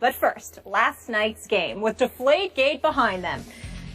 But first, last night's game with Deflategate behind them.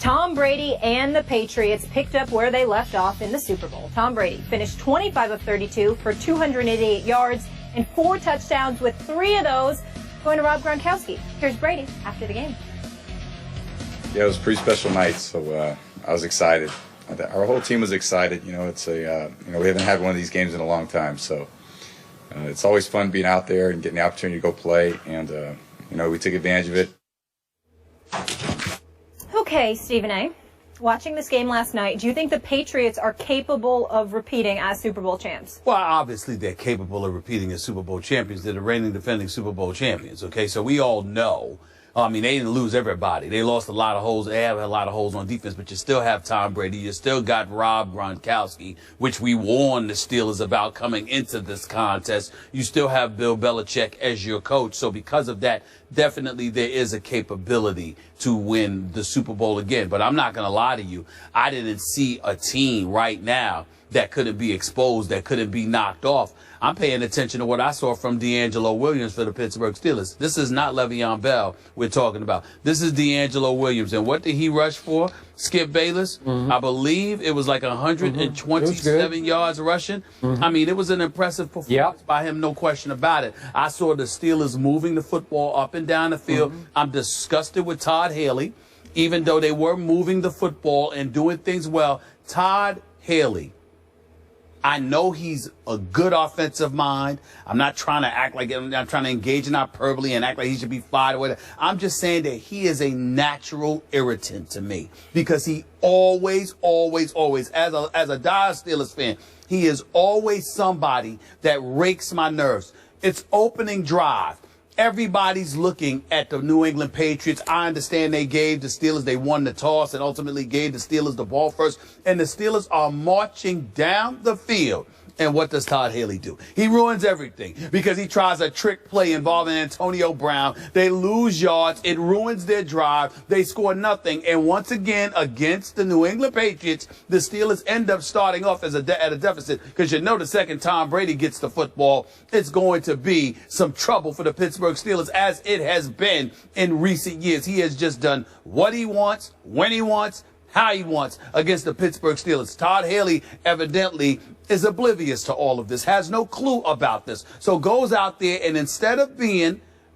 Tom Brady and the Patriots picked up where they left off in the Super Bowl. Tom Brady finished 25 of 32 for 288 yards and 4 touchdowns, with 3 of those going to Rob Gronkowski. Here's Brady after the game. Yeah, it was a pretty special night, so I was excited. Our whole team was excited. You know, it's we haven't had one of these games in a long time, so it's always fun being out there and getting the opportunity to go play, and we took advantage of it. Okay, Stephen A., watching this game last night, do you think the Patriots are capable of repeating as Super Bowl champs? Well, obviously they're capable of repeating as Super Bowl champions. They're the reigning defending Super Bowl champions, okay? So we all know. I mean, they didn't lose everybody. They lost a lot of holes. They have a lot of holes on defense, but you still have Tom Brady. You still got Rob Gronkowski, which we warned the Steelers about coming into this contest. You still have Bill Belichick as your coach. So because of that, definitely there is a capability to win the Super Bowl again. But I'm not going to lie to you. I didn't see a team right now that couldn't be exposed, that couldn't be knocked off. I'm paying attention to what I saw from D'Angelo Williams for the Pittsburgh Steelers. This is not Le'Veon Bell we're talking about. This is D'Angelo Williams. And what did he rush for? Skip Bayless? I believe it was like 127 yards rushing. I mean, it was an impressive performance by him, no question about it. I saw the Steelers moving the football up and down the field. I'm disgusted with Todd Haley, even though they were moving the football and doing things well. Todd Haley, I know he's a good offensive mind. I'm not trying to act like I'm trying to engage in hyperbole and act like he should be fired or whatever. I'm just saying that he is a natural irritant to me because he always, as a dire Steelers fan, he is always somebody that rakes my nerves. It's opening drive. Everybody's looking at the New England Patriots. I understand they gave the Steelers, they won the toss and ultimately gave the Steelers the ball first. And the Steelers are marching down the field. And what does Todd Haley do? He ruins everything because he tries a trick play involving Antonio Brown. They lose yards. It ruins their drive. They score nothing. And once again, against the New England Patriots, the Steelers end up starting off at a deficit because you know the second Tom Brady gets the football, it's going to be some trouble for the Pittsburgh Steelers, as it has been in recent years. He has just done what he wants, when he wants, how he wants against the Pittsburgh Steelers. Todd Haley evidently is oblivious to all of this, has no clue about this. So goes out there and instead of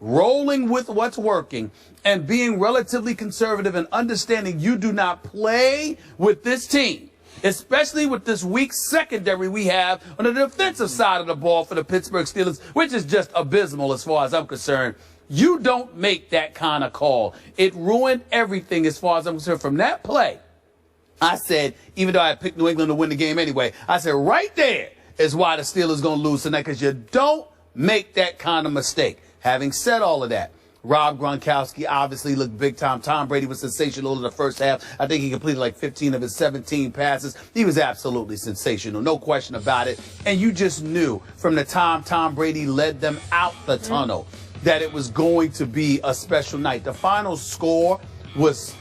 rolling with what's working and being relatively conservative and understanding you do not play with this team, especially with this weak secondary we have on the defensive side of the ball for the Pittsburgh Steelers, which is just abysmal as far as I'm concerned. You don't make that kind of call. It ruined everything as far as I'm concerned. From that play, I said, even though I picked New England to win the game anyway, I said right there is why the Steelers going to lose tonight, because you don't make that kind of mistake. Having said all of that, Rob Gronkowski obviously looked big time. Tom Brady was sensational in the first half. I think he completed like 15 of his 17 passes. He was absolutely sensational, no question about it. And you just knew from the time Tom Brady led them out the tunnel that it was going to be a special night. The final score was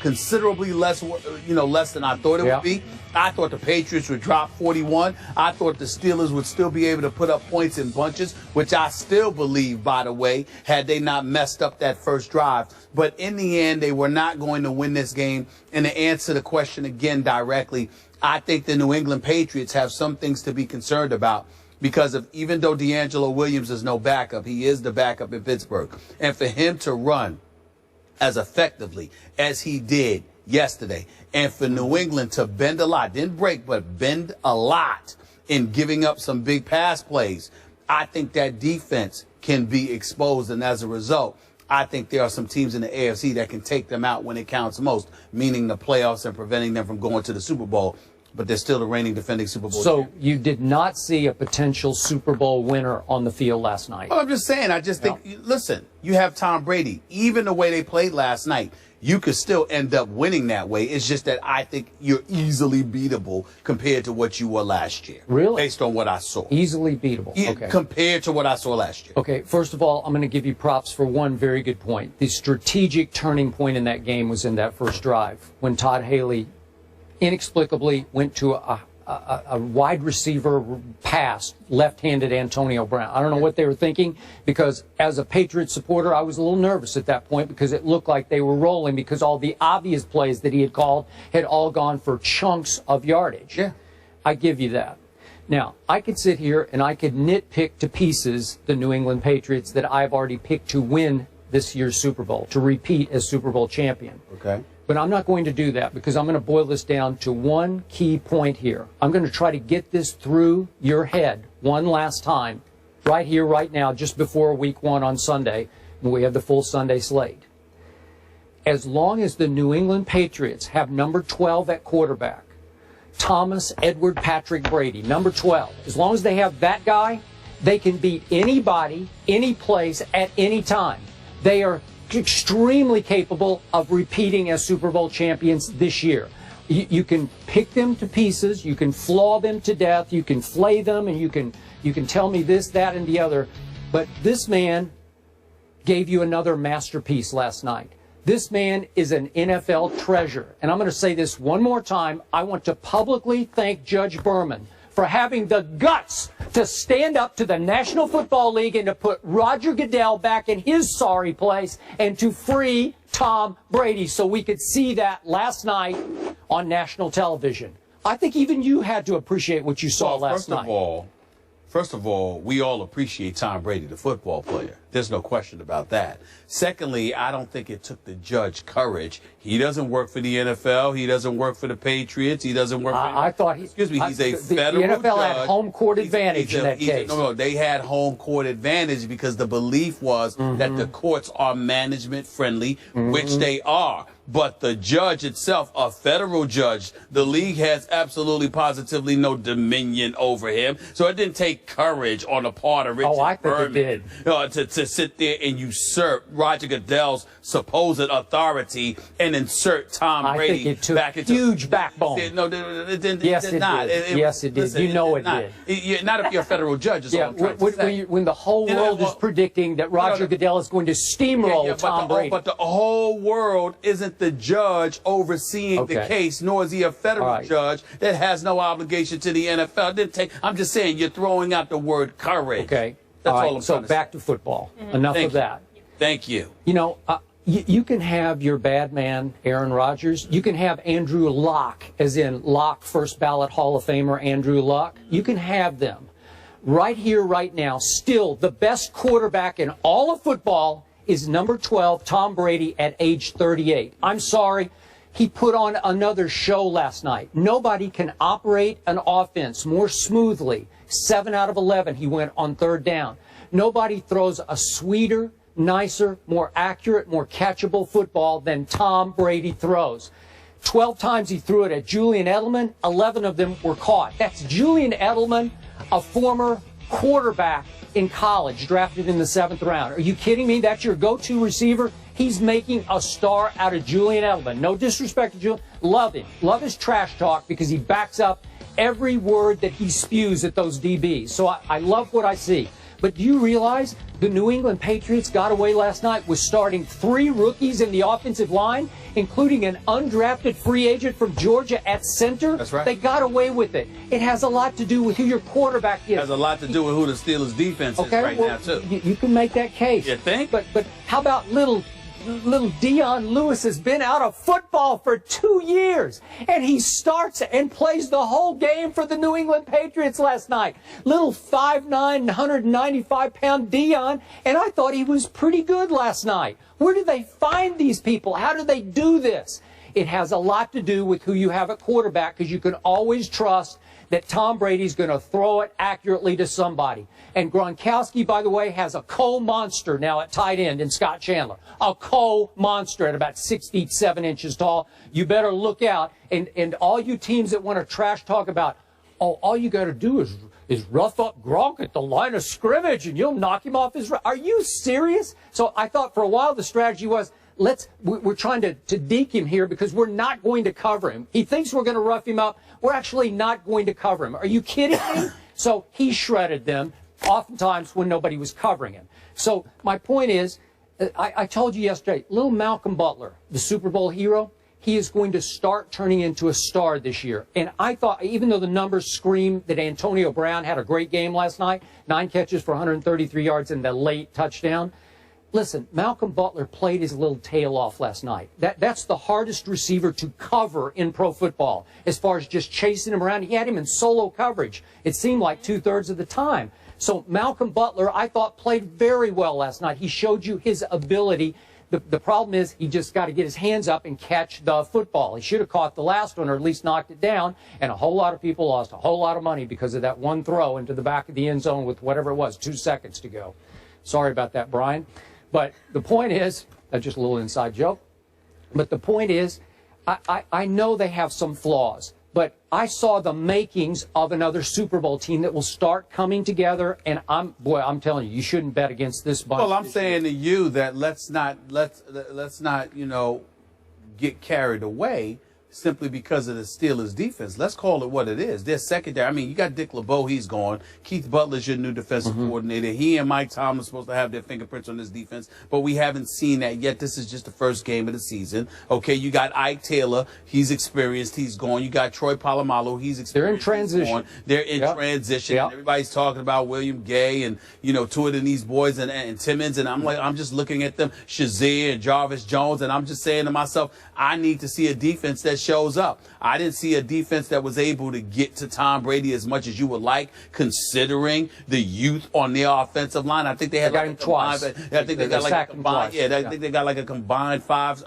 considerably less than I thought it would be. I thought the Patriots would drop 41. I thought the Steelers would still be able to put up points in bunches, which I still believe, by the way, had they not messed up that first drive. But in the end, they were not going to win this game. And to answer the question again directly, I think the New England Patriots have some things to be concerned about. Because even though D'Angelo Williams is no backup, he is the backup in Pittsburgh. And for him to run as effectively as he did yesterday, and for New England to bend a lot, didn't break, but bend a lot in giving up some big pass plays, I think that defense can be exposed. And as a result, I think there are some teams in the AFC that can take them out when it counts most, meaning the playoffs and preventing them from going to the Super Bowl. But they're still the reigning defending Super Bowl champion. You did not see a potential Super Bowl winner on the field last night. Well, I'm just saying, I just think, listen, you have Tom Brady. Even the way they played last night, you could still end up winning that way. It's just that I think you're easily beatable compared to what you were last year. Really? Based on what I saw. Easily beatable. Okay. Compared to what I saw last year. Okay, first of all, I'm going to give you props for one very good point. The strategic turning point in that game was in that first drive when Todd Haley inexplicably went to a a wide receiver pass left-handed Antonio Brown. I don't know what they were thinking, because as a Patriots supporter, I was a little nervous at that point because it looked like they were rolling, because all the obvious plays that he had called had all gone for chunks of yardage. Yeah. I give you that. Now, I could sit here and I could nitpick to pieces the New England Patriots that I've already picked to win this year's Super Bowl, to repeat as Super Bowl champion. Okay. But I'm not going to do that, because I'm going to boil this down to one key point here. I'm going to try to get this through your head one last time, right here, right now, just before Week 1 on Sunday, when we have the full Sunday slate. As long as the New England Patriots have number 12 at quarterback, Thomas Edward Patrick Brady, number 12, as long as they have that guy, they can beat anybody, any place, at any time. They are extremely capable of repeating as Super Bowl champions this year. You can pick them to pieces, you can flaw them to death, you can flay them, and you can tell me this, that, and the other. But this man gave you another masterpiece last night. This man is an NFL treasure. And I'm going to say this one more time. I want to publicly thank Judge Berman for having the guts to stand up to the National Football League and to put Roger Goodell back in his sorry place and to free Tom Brady, so we could see that last night on national television. I think even you had to appreciate what you saw last night. First of all, we all appreciate Tom Brady, the football player. There's no question about that. Secondly, I don't think it took the judge courage. He doesn't work for the NFL. He doesn't work for the Patriots. He doesn't work for... I thought he... Excuse me, he's a the federal judge. The NFL had home court advantage in that case. No, they had home court advantage because the belief was that the courts are management friendly, which they are. But the judge itself, a federal judge, the league has absolutely positively no dominion over him. So it didn't take courage on the part of Richard I think Berman it did. To sit there and usurp Roger Goodell's supposed authority and insert Tom Brady I think it took back into huge backbone. No, it did Yes, not. Yes, it did. Listen, You know it not. did. Not if you're a federal judge. Is all I'm trying to say. When the whole world is predicting that Roger Goodell is going to steamroll Tom Brady. But the whole world isn't the judge overseeing the case, nor is he a federal judge that has no obligation to the NFL. It didn't take. I'm just saying you're throwing out the word courage. Okay. That's all I'm right. So trying to back to football. Enough of that. Thank you. You know, you can have your bad man, Aaron Rodgers. You can have Andrew Luck, as in Luck, first ballot Hall of Famer Andrew Luck. You can have them. Right here, right now, still the best quarterback in all of football is number 12, Tom Brady, at age 38. I'm sorry. He put on another show last night. Nobody can operate an offense more smoothly. 7 out of 11 he went on third down. Nobody throws a sweeter, nicer, more accurate, more catchable football than Tom Brady throws. 12 times he threw it at Julian Edelman. 11 of them were caught. That's Julian Edelman, a former quarterback in college, drafted in the 7th round. Are you kidding me? That's your go-to receiver? He's making a star out of Julian Edelman. No disrespect to Julian. Love him. Love his trash talk because he backs up every word that he spews at those DBs. So I love what I see. But do you realize the New England Patriots got away last night with starting 3 rookies in the offensive line, including an undrafted free agent from Georgia at center? That's right. They got away with it. It has a lot to do with who your quarterback is. It has a lot to do with who the Steelers' defense is right now, too. You can make that case. You think? But how about little Dion Lewis has been out of football for 2 years, and he starts and plays the whole game for the New England Patriots last night. Little 5'9", 195-pound Dion, and I thought he was pretty good last night. Where do they find these people? How do they do this? It has a lot to do with who you have at quarterback, because you can always trust that Tom Brady's going to throw it accurately to somebody. And Gronkowski, by the way, has a co-monster now at tight end in Scott Chandler. A co-monster at about 6 feet 7 inches tall. You better look out. And all you teams that want to trash talk about, oh, all you got to do is rough up Gronk at the line of scrimmage and you'll knock him off his... Are you serious? So I thought for a while the strategy was, we're trying to deke him here because we're not going to cover him. He thinks we're going to rough him up. We're actually not going to cover him. Are you kidding me? So he shredded them, oftentimes when nobody was covering him. So my point is, I told you yesterday, little Malcolm Butler, the Super Bowl hero, he is going to start turning into a star this year. And I thought, even though the numbers scream that Antonio Brown had a great game last night, 9 catches for 133 yards and the late touchdown, listen, Malcolm Butler played his little tail off last night. That's the hardest receiver to cover in pro football as far as just chasing him around. He had him in solo coverage. It seemed like 2/3 of the time. So Malcolm Butler, I thought, played very well last night. He showed you his ability. The problem is he just got to get his hands up and catch the football. He should have caught the last one or at least knocked it down, and a whole lot of people lost a whole lot of money because of that one throw into the back of the end zone with whatever it was, 2 seconds to go. Sorry about that, Brian. But the point is, that's just a little inside joke, but the point is, I know they have some flaws, but I saw the makings of another Super Bowl team that will start coming together, and I'm telling you, you shouldn't bet against this bunch. Well, I'm saying to you that let's not get carried away simply because of the Steelers' defense. Let's call it what it is. Their secondary. I mean, you got Dick LeBeau, he's gone. Keith Butler's your new defensive coordinator. He and Mike Tomlin are supposed to have their fingerprints on this defense, but we haven't seen that yet. This is just the first game of the season. Okay, you got Ike Taylor. He's experienced. He's gone. You got Troy Polamalu. He's experienced. They're in transition. They're in transition. Yep. And everybody's talking about William Gay and, Tua and these boys and Timmons, and I'm just looking at them, Shazier and Jarvis Jones, and I'm just saying to myself, I need to see a defense that shows up. I didn't see a defense that was able to get to Tom Brady as much as you would like, considering the youth on their offensive line. I think they had got him twice. I think they got like a combined. I think they got like a combined 5.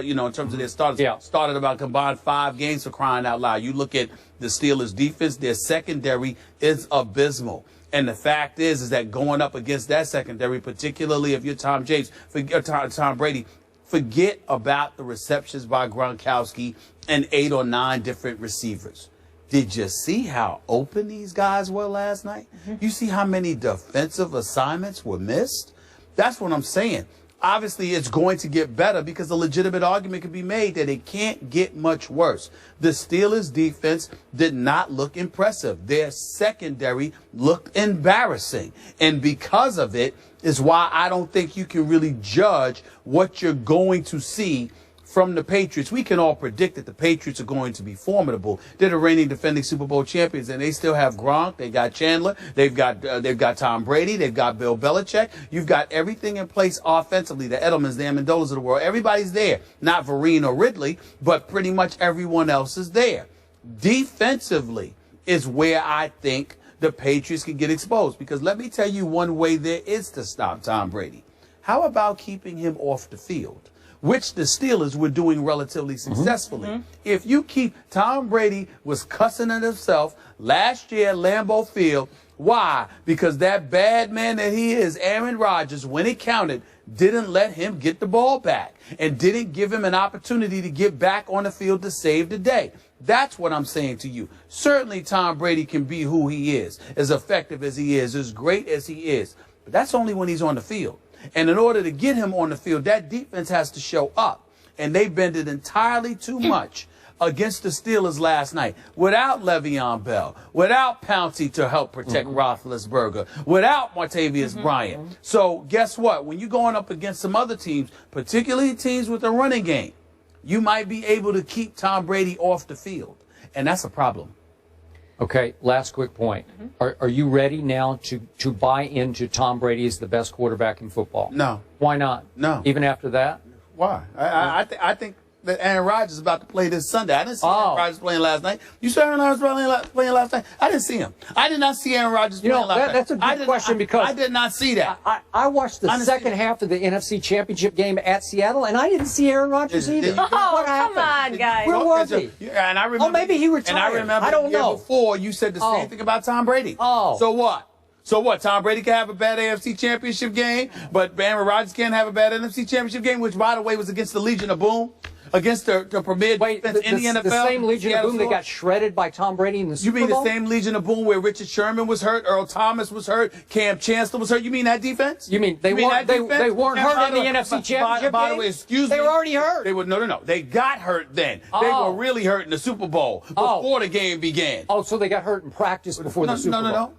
In terms of their starters, started about combined 5 games, for crying out loud. You look at the Steelers' defense; their secondary is abysmal. And the fact is that going up against that secondary, particularly if you're Tom Brady, forget about the receptions by Gronkowski and 8 or 9 different receivers. Did you see how open these guys were last night? You see how many defensive assignments were missed? That's what I'm saying. Obviously, it's going to get better because a legitimate argument can be made that it can't get much worse. The Steelers' defense did not look impressive. Their secondary looked embarrassing. And because of it is why I don't think you can really judge what you're going to see from the Patriots. We can all predict that the Patriots are going to be formidable. They're the reigning defending Super Bowl champions, and they still have Gronk. They got Chandler. They've got Tom Brady. They've got Bill Belichick. You've got everything in place offensively. The Edelmans, the Amendolas of the world. Everybody's there. Not Vereen or Ridley, but pretty much everyone else is there. Defensively is where I think the Patriots can get exposed, because let me tell you one way there is to stop Tom Brady. How about keeping him off the field, which the Steelers were doing relatively successfully? If you keep Tom Brady was cussing at himself last year at Lambeau Field. Why? Because that bad man that he is, Aaron Rodgers, when it counted, didn't let him get the ball back and didn't give him an opportunity to get back on the field to save the day. That's what I'm saying to you. Certainly Tom Brady can be who he is, as effective as he is, as great as he is. But that's only when he's on the field. And in order to get him on the field, that defense has to show up. And they bended entirely too much against the Steelers last night. Without Le'Veon Bell, without Pouncey to help protect Roethlisberger, without Martavius Bryant. So guess what? When you're going up against some other teams, particularly teams with a running game, you might be able to keep Tom Brady off the field. And that's a problem. Okay, last quick point. Are you ready now to buy into Tom Brady as the best quarterback in football? No. Why not? No. Even after that? Why? I think that Aaron Rodgers is about to play this Sunday. I didn't see Aaron Rodgers playing last night. You saw Aaron Rodgers playing last night? I didn't see him. I did not see Aaron Rodgers playing last night. That's a good question, because I did not see that. I watched the second half of the NFC Championship game at Seattle, and I didn't see Aaron Rodgers either. Oh, come on, guys. Where was he? And I remember, maybe he retired. And I remember I don't know. before you said the same thing about Tom Brady. So what? So what? Tom Brady can have a bad AFC Championship game, but Aaron Rodgers can't have a bad NFC Championship game, which, by the way, was against the Legion of Boom. Against the premier defense in the NFL. The same Legion of Boom that got shredded by Tom Brady in the Super Bowl? You mean the same Legion of Boom where Richard Sherman was hurt, Earl Thomas was hurt, Cam Chancellor was hurt? You mean that defense? You mean they weren't hurt in the NFC Championship By the way, excuse me. They were already hurt. They were no. They got hurt then. They were really hurt in the Super Bowl before the game began. Oh, so they got hurt in practice before the Super Bowl?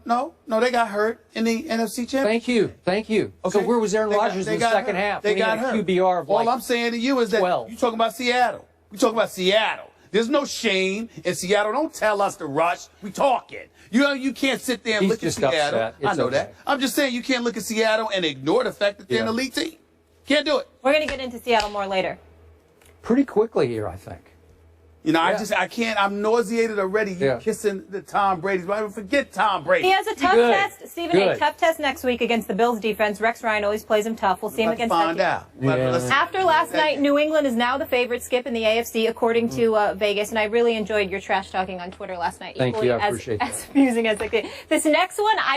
No, they got hurt in the NFC Championship. Thank you. Okay. So where was Aaron Rodgers in the second half? They got hurt. QBR of All I'm saying to you is that 12. you're talking about Seattle. We talk about Seattle. There's no shame in Seattle. Don't tell us to rush. We talking. You can't sit there and He's look at just Seattle. upset. I It's know okay. that. I'm just saying you can't look at Seattle and ignore the fact that they're an Yeah. elite team. Can't do it. We're going to get into Seattle more later. Pretty quickly here, I think. You know, Yeah. I can't. I'm nauseated already. You Yeah. kissing the Tom Brady's. Why forget Tom Brady? He has a tough Good. test, Stephen, a Good. tough test next week against the Bills defense. Rex Ryan always plays him tough. We'll see him Let's against find that team. out. Yeah. Let's- After last night, New England is now the favorite, Skip, in the AFC, according to Vegas. And I really enjoyed your trash talking on Twitter last night. Thank Equally you. I as, appreciate that. as amusing as it could. This next one, I